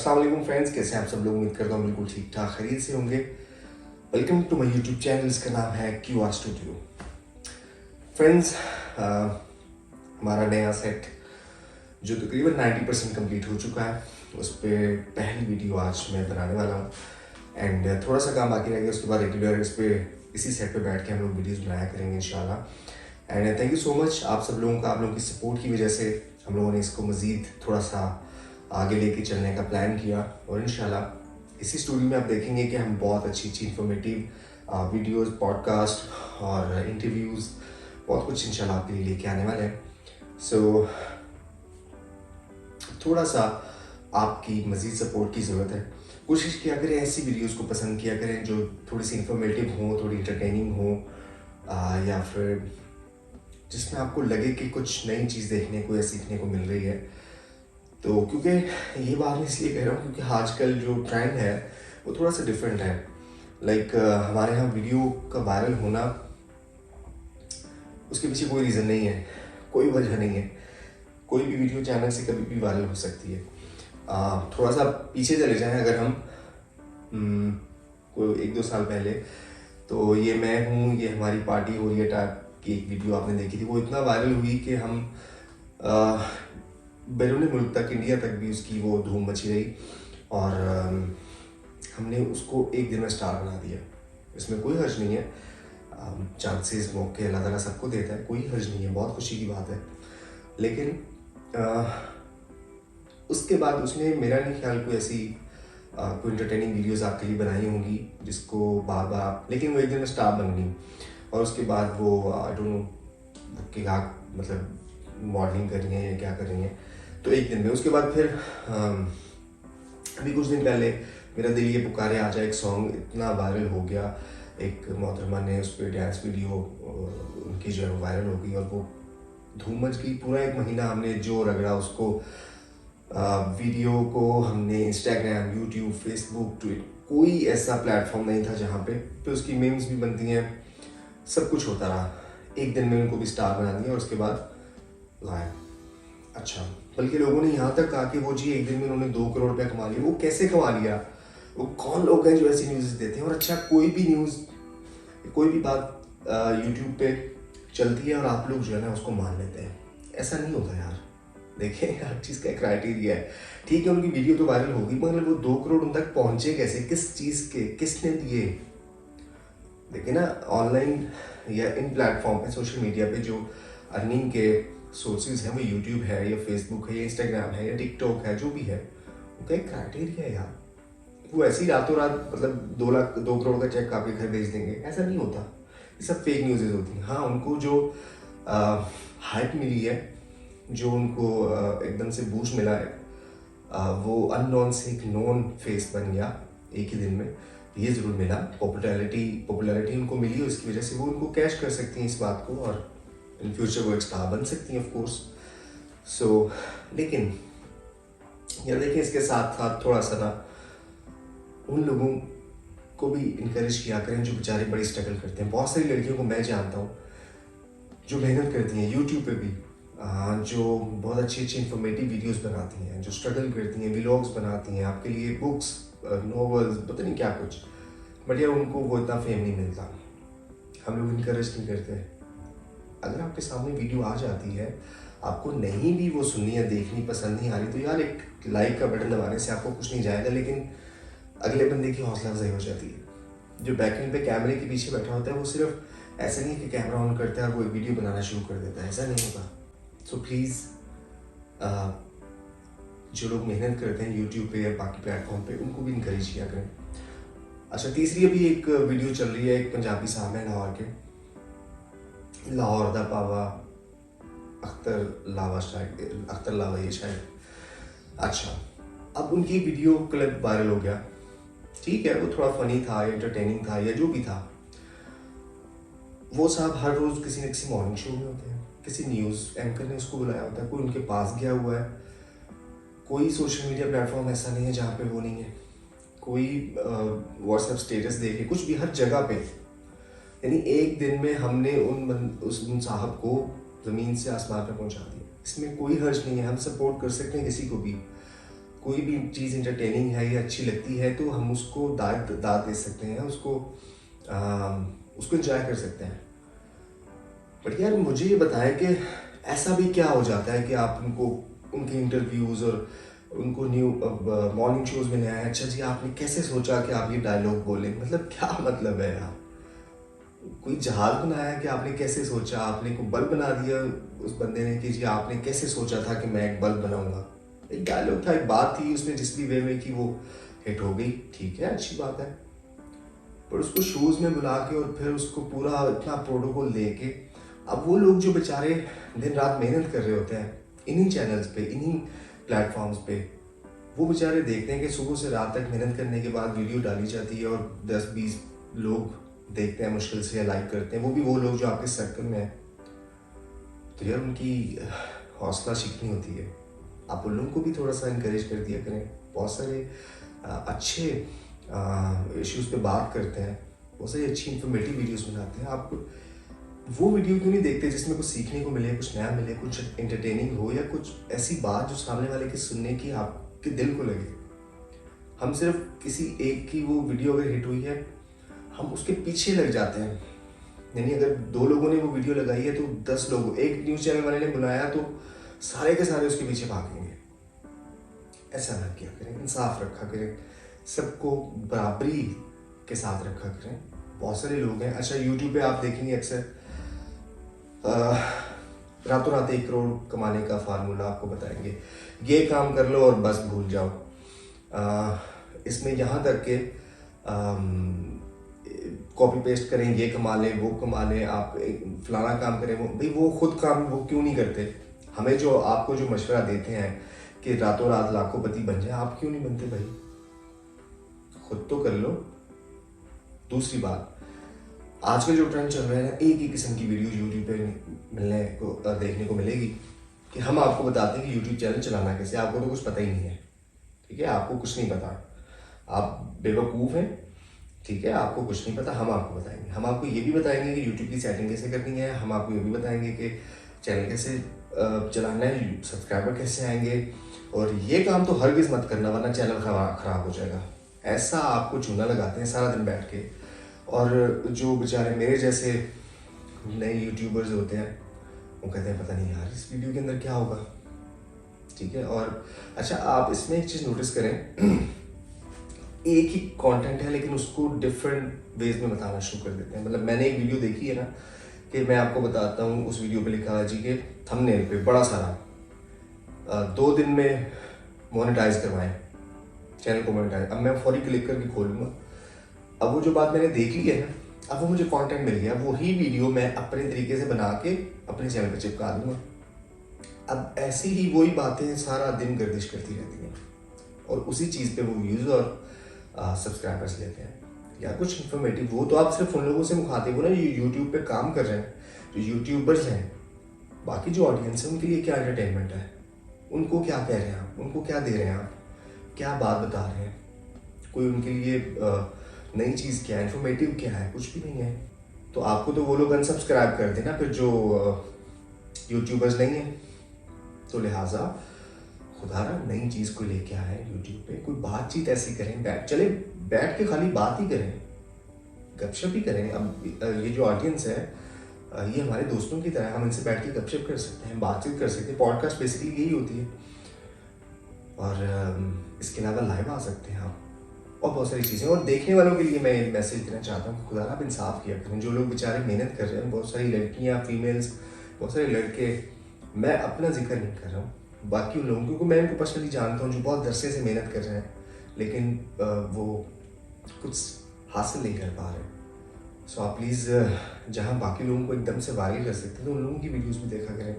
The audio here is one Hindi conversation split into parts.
अस्सलाम वालेकुम फ्रेंड्स, कैसे हैं आप सब लोग। उम्मीद करता हूँ बिल्कुल ठीक ठाक खरीद से होंगे। Welcome to my YouTube channel, इसका नाम है QR स्टूडियो। फ्रेंड्स, हमारा नया सेट जो तकरीबन 90% कंप्लीट हो चुका है, उस पर पहली वीडियो आज मैं बनाने वाला हूँ एंड थोड़ा सा काम बाकी रह गया। उसके बाद रेगुलर इसी सेट पे बैठ के हम लोग वीडियोस बनाया करेंगे इंशाल्लाह। And thank you so much आप सब लोगों का, आप लोगों की सपोर्ट की वजह से हम लोगों ने इसको मज़ीद थोड़ा सा आगे लेके चलने का प्लान किया और इंशाल्लाह इसी स्टोरी में आप देखेंगे कि हम बहुत अच्छी इंफॉर्मेटिव वीडियोस, पॉडकास्ट और इंटरव्यूज़ बहुत कुछ इंशाल्लाह आपके लिए लेके आने वाले हैं। सो थोड़ा सा आपकी मज़ीद सपोर्ट की ज़रूरत है। कोशिश किया करें ऐसी वीडियोस को पसंद किया करें जो थोड़ी सी इंफॉर्मेटिव हो, थोड़ी इंटरटेनिंग हो, या फिर जिसमें आपको लगे कि कुछ नई चीज़ देखने को या सीखने को मिल रही है। तो क्योंकि ये बात मैं इसलिए कह रहा हूँ क्योंकि आजकल जो ट्रेंड है वो थोड़ा सा डिफरेंट है। लाइक हमारे यहाँ वीडियो का वायरल होना, उसके पीछे कोई रीज़न नहीं है, कोई वजह नहीं है। कोई भी वीडियो अचानक से कभी भी वायरल हो सकती है। थोड़ा सा पीछे चले जाएं अगर हम कोई 1-2 साल पहले, तो ये मैं हूँ, ये हमारी पार्टी हो रही है टाइप की एक वीडियो आपने देखी थी। वो इतना वायरल हुई कि हम बैरून मुल्क तक, इंडिया तक भी उसकी वो धूम मची रही और हमने उसको एक दिन में स्टार बना दिया। इसमें कोई हर्ज नहीं है, चांसेस मौके अल्लाह ताला सबको देता है, कोई हर्ज नहीं है, बहुत खुशी की बात है। लेकिन उसके बाद उसने मेरा नहीं ख्याल कोई ऐसी कोई इंटरटेनिंग वीडियोस आपके लिए बनाई होंगी जिसको बार बार, लेकिन वो एक दिन में स्टार बन गई और उसके बाद वो आई डोंट नो कि मतलब मॉडलिंग कर रही हैं या क्या कर रही हैं। तो एक दिन में उसके बाद फिर अभी कुछ दिन पहले मेरा दिल ये पुकारे आ जाए एक सॉन्ग इतना वायरल हो गया। एक मोहतरमा ने उस पर डांस वीडियो उनकी जो है वायरल हो गई और वो धूम मच गई। पूरा एक महीना हमने जो रगड़ा उसको, वीडियो को हमने इंस्टाग्राम, यूट्यूब, फेसबुक, ट्विटर, कोई ऐसा प्लेटफॉर्म नहीं था जहाँ पे उसकी मीम्स भी बनती हैं, सब कुछ होता रहा। एक दिन में उनको भी स्टार बना दिया और उसके बाद गायब। अच्छा, बल्कि लोगों ने यहाँ तक कहा कि वो जी एक दिन में उन्होंने 2 करोड़ रुपया कमा लिया। वो कैसे कमा लिया? वो कौन लोग हैं जो ऐसी न्यूज़ देते हैं? और अच्छा, कोई भी न्यूज़, कोई भी बात यूट्यूब पे चलती है और आप लोग जो है ना उसको मान लेते हैं। ऐसा नहीं होता यार। देखें, हर चीज़ का एक क्राइटेरिया है। ठीक है, उनकी वीडियो तो वायरल होगी, मगर वो 2 करोड़ उन तक पहुँचे कैसे? किस चीज़ के, किसने दिए? देखिए ना, ऑनलाइन या इन प्लेटफॉर्म पे, सोशल मीडिया पे जो अर्निंग के सोर्सेज हैं वो यूट्यूब है या फेसबुक है या इंस्टाग्राम है या टिकटॉक है, जो भी है, उनका एक क्राइटेरिया है यार। वो ऐसे ही रातों रात मतलब 2 करोड़ का चेक आपके घर भेज देंगे, ऐसा नहीं होता। ये सब फेक न्यूज़ होती हैं। हाँ, उनको जो हाइप मिली है, जो उनको एकदम से बूस्ट मिला है, वो अननोन से एक नोन फेस बन गया एक ही दिन में, ये ज़रूर मिला। पॉपुलैरिटी उनको मिली और इसकी वजह से वो उनको कैश कर सकती हैं इस बात को और इन फ्यूचर वो एक स्टार बन सकती हैं ऑफ कोर्स। सो लेकिन यार देखिए, इसके साथ साथ थोड़ा सा ना उन लोगों को भी इनकरेज किया करें जो बेचारे बड़ी स्ट्रगल करते हैं। बहुत सारी लड़कियों को मैं जानता हूँ जो मेहनत करती हैं यूट्यूब पे भी, जो बहुत अच्छी इंफॉर्मेटिव वीडियोस बनाती हैं, जो स्ट्रगल करती हैं, व्लॉग्स बनाती हैं आपके लिए, बुक्स, नॉवेल्स, पता नहीं क्या कुछ, बट यार उनको वो इतना फेम नहीं मिलता। हम लोग इनकरेज नहीं करते। अगर आपके सामने वीडियो आ जाती है, आपको नहीं भी वो सुननी या देखनी पसंद नहीं आ रही, तो यार एक लाइक का बटन दबाने से आपको कुछ नहीं जाएगा, लेकिन अगले बंदे की हौसला अफजाई हो जाती है। जो बैकएंड पे कैमरे के पीछे बैठा होता है, वो सिर्फ ऐसे नहीं कि कैमरा ऑन करता है और वो एक वीडियो बनाना शुरू कर देता है, ऐसा नहीं होता। सो प्लीज़, जो लोग मेहनत करते हैं यूट्यूब पे या बाकी प्लेटफॉर्म पे, उनको भी इनकरेज किया करें। अच्छा, तीसरी अभी एक वीडियो चल रही है, एक पंजाबी साहब है लाहौर के, लाहौर दा पावा अख्तर लावा ये शायद। अच्छा, अब उनकी वीडियो क्लिप वायरल हो गया। ठीक है, वो थोड़ा फनी था, एंटरटेनिंग था या जो भी था। वो साहब हर रोज़ किसी न किसी मॉर्निंग शो में होते हैं, किसी न्यूज़ एंकर ने उसको बुलाया होता है, कोई उनके पास गया हुआ है। कोई सोशल मीडिया प्लेटफॉर्म ऐसा नहीं है जहाँ पे वो नहीं है। कोई व्हाट्सएप स्टेटस देखे, कुछ भी, हर जगह पे। यानी एक दिन में हमने उन साहब को ज़मीन से आसमान पर पहुँचा दिया। इसमें कोई हर्ज नहीं है, हम सपोर्ट कर सकते हैं किसी को भी। कोई भी चीज़ इंटरटेनिंग है या अच्छी लगती है तो हम उसको दाद दाद दे सकते हैं, उसको एंजॉय कर सकते हैं। बट यार मुझे ये बताएं कि ऐसा भी क्या हो जाता है कि आप उनको उनके इंटरव्यूज़ और उनको न्यू मॉर्निंग शोज में ले आए, अच्छा जी आपने कैसे सोचा कि आप ये डायलॉग बोलें, मतलब क्या मतलब है यार? कोई जहाज बनाया कि आपने कैसे सोचा, आपने को बल्ब बना दिया उस बंदे ने कि जी आपने कैसे सोचा था कि मैं एक बल्ब बनाऊंगा? एक डायलॉग था, एक बात थी, उसने जिस भी वे में की वो हिट हो गई, ठीक है, अच्छी बात है। पर उसको शोज में बुला के और फिर उसको पूरा इतना प्रोटोकॉल लेके, अब वो लोग जो बेचारे दिन रात मेहनत कर रहे होते हैं इन्हीं चैनल्स पे, इन्हीं प्लेटफॉर्म्स पे, वो बेचारे देखते हैं कि सुबह से रात तक मेहनत करने के बाद वीडियो डाली जाती है और 10-20 लोग देखते हैं मुश्किल से या लाइक करते हैं, वो भी वो लोग जो आपके सर्कल में हैं। तो यार उनकी हौसला शिकनी होती है, आप उन लोगों को भी थोड़ा सा इनकरेज कर दिया करें। बहुत सारे अच्छे इश्यूज़ पे बात करते हैं, बहुत सारी अच्छी इंफॉर्मेटिव वीडियोस बनाते हैं। आप वो वीडियो क्यों नहीं देखते जिसमें कुछ सीखने को मिले, कुछ नया मिले, कुछ एंटरटेनिंग हो या कुछ ऐसी बात जो सामने वाले के सुनने की आपके दिल को लगे। हम सिर्फ किसी एक की वो वीडियो अगर हिट हुई है हम उसके पीछे लग जाते हैं, यानी अगर 2 लोगों ने वो वीडियो लगाई है तो 10 लोग, एक न्यूज़ चैनल वाले ने बनाया तो सारे के सारे उसके पीछे भागेंगे। ऐसा ना किया करें, इंसाफ रखा करें, सबको बराबरी के साथ रखा करें। बहुत सारे लोग हैं, अच्छा यूट्यूब पे आप देखेंगे अक्सर रातों रात 1 करोड़ कमाने का फार्मूला आपको बताएंगे, ये काम कर लो और बस भूल जाओ। इसमें यहाँ तक के कॉपी पेस्ट करें, ये कमा लें, वो कमा लें, आप फलाना काम करें, वो भाई वो खुद काम वो क्यों नहीं करते? हमें जो आपको जो मशवरा देते हैं कि रातों रात लाखोंपति बन जाए, आप क्यों नहीं बनते भाई? खुद तो कर लो। दूसरी बात, आजकल जो ट्रेंड चल रहा है ना, एक ही किस्म की वीडियो यूट्यूब पे मिलने को देखने को मिलेगी कि हम आपको बताते हैं कि यूट्यूब चैनल चलाना कैसे, आपको तो कुछ पता ही नहीं है, ठीक है, आपको कुछ नहीं पता, आप बेवकूफ़ हैं, ठीक है, आपको कुछ नहीं पता, हम आपको बताएंगे। हम आपको ये भी बताएंगे कि यूट्यूब की सेटिंग कैसे करनी है, हम आपको ये भी बताएंगे कि चैनल कैसे चलाना है, सब्सक्राइबर कैसे आएंगे, और ये काम तो हरगिज़ मत करना वरना चैनल खराब हो जाएगा। ऐसा आपको चूना लगाते हैं सारा दिन बैठ के, और जो बेचारे मेरे जैसे नए यूट्यूबर्स होते हैं वो कहते हैं पता नहीं यार इस वीडियो के अंदर क्या होगा, ठीक है। और अच्छा आप इसमें एक चीज़ नोटिस करें, एक ही कंटेंट है लेकिन उसको डिफरेंट वेज में बताना शुरू कर देते हैं। मतलब मैंने एक वीडियो देखी है ना कि मैं आपको बताता हूँ, उस वीडियो पे लिखा है जी के थंबनेल पे बड़ा सारा 2 दिन में मोनेटाइज करवाएं, चैनल को मोनेटाइज। अब मैं फौरी क्लिक करके खोलूँगा, अब वो जो बात मैंने देख ली है ना, अब वो मुझे कंटेंट मिल गया, वही वीडियो मैं अपने तरीके से बना के अपने चैनल पे चिपका दूंगा। अब ऐसी ही वही बातें सारा दिन गर्दिश करती रहती हैं और उसी चीज़ पे वो व्यूज़ और सब्सक्राइबर्स लेते हैं या कुछ इन्फॉर्मेटिव। वो तो आप सिर्फ उन लोगों से मुखातिब हो ना जो यूट्यूब पे काम कर रहे हैं, जो यूट्यूबर्स हैं। बाकी जो ऑडियंस है उनके लिए क्या एंटरटेनमेंट है, उनको क्या कह रहे हैं आप, उनको क्या दे रहे हैं आप, क्या बात बता रहे हैं, कोई उनके लिए नई चीज़ क्या है, इन्फॉर्मेटिव क्या है, कुछ भी नहीं है। तो आपको तो वो लोग अनसब्सक्राइब कर देना फिर जो यूट्यूबर्स नहीं हैं। तो लिहाजा खुदारा नई चीज़ को लेके आए यूट्यूब पे, कोई बातचीत ऐसी करें, बैठ के खाली बात ही करें, गपशप ही करें। अब ये जो ऑडियंस है ये हमारे दोस्तों की तरह, हम इनसे बैठ के गपशप कर सकते हैं, बातचीत कर सकते हैं। पॉडकास्ट बेसिकली यही होती है। और इसके अलावा लाइव आ सकते हैं आप, और बहुत सारी चीज़ें। और देखने वालों के लिए मैं ये मैसेज देना चाहता हूँ, खुदा आप इंसाफ किया करें। जो लोग बेचारे मेहनत कर रहे हैं, बहुत सारी लड़कियाँ, फीमेल्स, बहुत सारे लड़के, मैं अपना जिक्र नहीं कर रहा हूँ, बाकी उन लोगों, क्योंकि मैं उनको पर्सनली जानता हूँ जो बहुत दरसे से मेहनत कर रहे हैं लेकिन वो कुछ हासिल नहीं कर पा रहे। सो आप प्लीज़ जहाँ बाकी लोगों को एकदम से वायरल कर सकते हैं तो उन लोगों की वीडियोस भी देखा करें,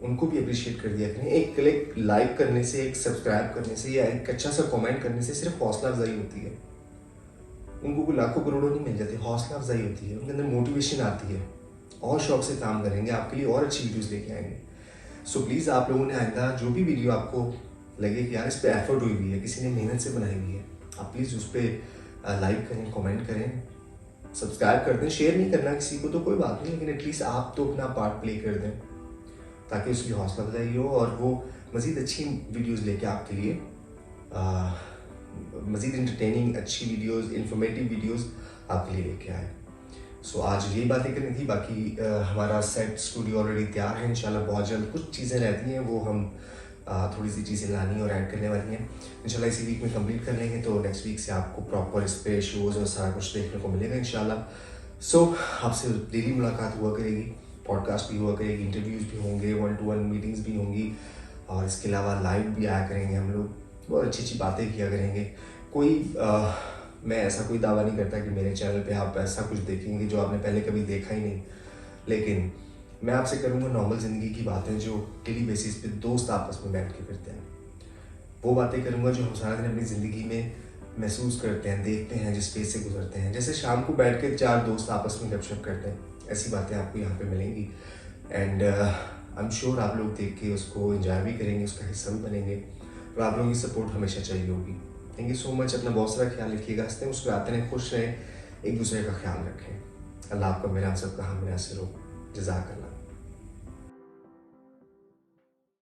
उनको भी अप्रिशिएट कर दिया करें। एक क्लिक लाइक करने से, एक सब्सक्राइब करने से या एक अच्छा सा कमेंट करने से सिर्फ हौसला अफजाई होती है। उनको कोई लाखों करोड़ों नहीं मिल जाती, हौसला अफजाई होती है, उनके अंदर मोटिवेशन आती है, और शौक से काम करेंगे, आपके लिए और अच्छी वीडियोज़ लेके आएंगे। सो प्लीज़ आप लोगों ने आइंदा जो भी वीडियो आपको लगे कि यार इस पर एफर्ट हुई हुई है, किसी ने मेहनत से बनाई हुई है, आप प्लीज़ उस पर लाइक करें, कमेंट करें, सब्सक्राइब कर दें। शेयर नहीं करना किसी को तो कोई बात नहीं, लेकिन एटलीस्ट आप तो अपना पार्ट प्ले कर दें ताकि उसकी हौसला अफजाई हो और वो मज़ीद अच्छी वीडियोज़ लेके आपके लिए मज़ीद इंटरटेनिंग अच्छी वीडियोस, इंफॉर्मेटिव वीडियोस आपके लिए लेके आए। सो आज यही बातें करनी थी। बाकी हमारा सेट स्टूडियो ऑलरेडी तैयार है। इंशाल्लाह बहुत जल्द कुछ चीज़ें रहती हैं वो हम थोड़ी सी चीज़ें लानी और ऐड करने वाली हैं। इंशाल्लाह इसी वीक में कंप्लीट कर लेंगे तो नेक्स्ट वीक से आपको प्रॉपर इस पे शोज़ और सारा कुछ देखने को मिलेगा इंशाल्लाह। सो आपसे डेली मुलाकात हुआ करेगी, पॉडकास्ट भी हुआ करेगी, इंटरव्यूज़ भी होंगे, 1-to-1 मीटिंग्स भी होंगी और इसके अलावा लाइव भी आया करेंगे हम लोग। बहुत अच्छी अच्छी बातें किया करेंगे। मैं ऐसा कोई दावा नहीं करता कि मेरे चैनल पे आप ऐसा कुछ देखेंगे जो आपने पहले कभी देखा ही नहीं, लेकिन मैं आपसे करूँगा नॉर्मल ज़िंदगी की बातें जो डेली बेसिस पे दोस्त आपस में बैठ के करते हैं। वो बातें करूँगा जो हम सारा दिन अपनी ज़िंदगी में महसूस करते हैं, देखते हैं, जिस फेज़ से गुजरते हैं। जैसे शाम को बैठ के 4 दोस्त आपस में गपशप करते हैं, ऐसी बातें आपको यहाँ पे मिलेंगी। एंड आई एम श्योर आप लोग देख के उसको एंजॉय भी करेंगे, उसका हिस्सा भी बनेंगे और आप लोगों की सपोर्ट हमेशा चाहिए होगी। Thank you so much. अपना बहुत सारा ख्याल रखिएगा, हंसते मुस्कुराते रहें, खुश रहें, एक दूसरे का ख्याल रखें। अल्लाह आपका मेरा सबका हम हासिल हो। जज़ाकल्लाह।